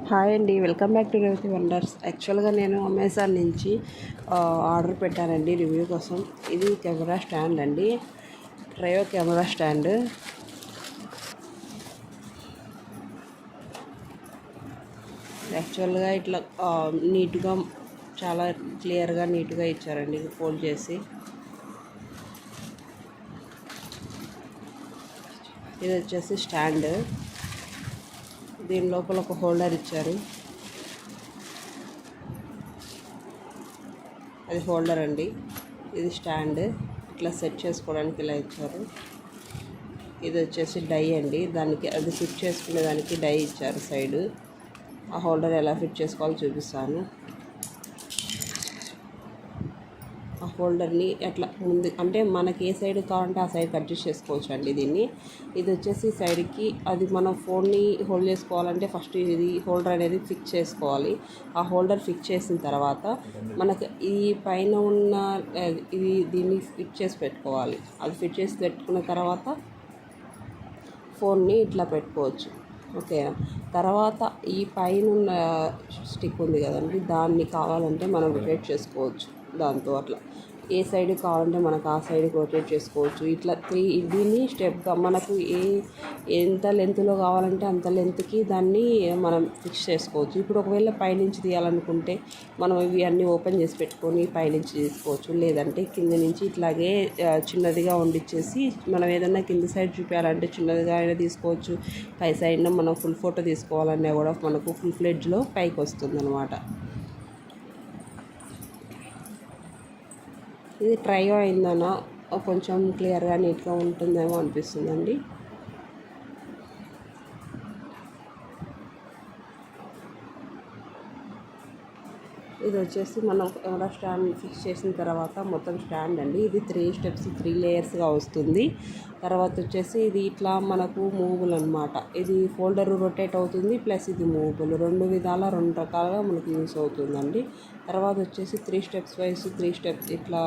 Hi అండి, welcome back to Revathi wonders. యాక్చువల్గా నేను అమెజాన్ నుంచి ఆర్డర్ పెట్టానండి రివ్యూ కోసం. ఇది కెమెరా స్టాండ్ అండి, ట్రయో కెమెరా స్టాండ్. యాక్చువల్గా ఇట్లా నీట్గా, చాలా క్లియర్గా నీట్గా ఇచ్చారండి ఫోల్డ్ చేసి. ఇది వచ్చేసి స్టాండ్, దీని లోపల ఒక హోల్డర్ ఇచ్చారు. అది హోల్డర్ అండి, ఇది స్టాండ్. ఇట్లా సెట్ చేసుకోవడానికి ఇలా ఇచ్చారు. ఇది వచ్చేసి డై అండి, దానికి అది ఫిట్ చేసుకునే దానికి డై ఇచ్చారు సైడ్. ఆ హోల్డర్ ఎలా ఫిట్ చేసుకోవాలో చూపిస్తాను. ఆ హోల్డర్ని ఎట్లా ముందు అంటే మనకి ఏ సైడ్ కావాలంటే ఆ సైడ్కి అడ్జస్ట్ చేసుకోవచ్చు అండి దీన్ని. ఇది వచ్చేసి సైడ్కి, అది మనం ఫోన్ని హోల్డ్ చేసుకోవాలంటే ఫస్ట్ ఇది హోల్డర్ అనేది ఫిక్స్ చేసుకోవాలి. ఆ హోల్డర్ ఫిక్స్ చేసిన తర్వాత మనకు ఈ పైన ఉన్న ఇది దీన్ని ఫిట్ చేసి పెట్టుకోవాలి. అది ఫిట్ చేసి పెట్టుకున్న తర్వాత ఫోన్ని ఇట్లా పెట్టుకోవచ్చు. ఓకేనా? తర్వాత ఈ పైన ఉన్న స్టిక్ ఉంది కదండి, దాన్ని కావాలంటే మనం రొటేట్ చేసుకోవచ్చు. దాంతో అట్లా ఏ సైడ్ కావాలంటే మనకు ఆ సైడ్కి రొటేట్ చేసుకోవచ్చు. ఇట్లా దీన్ని స్టెప్గా మనకు ఎంత లెంత్లో కావాలంటే అంత లెంత్కి దాన్ని మనం ఫిక్స్ చేసుకోవచ్చు. ఇప్పుడు ఒకవేళ పైనుంచి తీయాలనుకుంటే మనం ఇవి అన్నీ ఓపెన్ చేసి పెట్టుకొని పైనుంచి తీసుకోవచ్చు. లేదంటే కింద నుంచి ఇట్లాగే చిన్నదిగా వండిచ్చేసి మనం ఏదన్నా కింద సైడ్ చూపించాలంటే చిన్నదిగా అయినా తీసుకోవచ్చు. పై సైడ్న మనం ఫుల్ ఫోటో తీసుకోవాలన్నా కూడా మనకు ఫుల్ ఫ్లెడ్జ్లో పైకి వస్తుంది అనమాట. ఇది ట్రయో అయిందన కొంచెం క్లియర్గా నీట్గా ఉంటుందేమో అనిపిస్తుందండి. ఇది వచ్చేసి మనం కెమెరా స్టాండ్ ఫిక్స్ చేసిన తర్వాత మొత్తం స్టాండ్ అండి. ఇది 3 స్టెప్స్ 3 లేయర్స్గా వస్తుంది. తర్వాత వచ్చేసి ఇది ఇట్లా మనకు మూవబుల్ అనమాట. ఇది ఫోల్డర్ రొటేట్ అవుతుంది, ప్లస్ ఇది మూవబుల్. 2 విధాల 2 రకాలుగా మనకు యూస్ అవుతుందండి. తర్వాత వచ్చేసి 3 స్టెప్స్ వైస్ 3 స్టెప్స్ ఇట్లా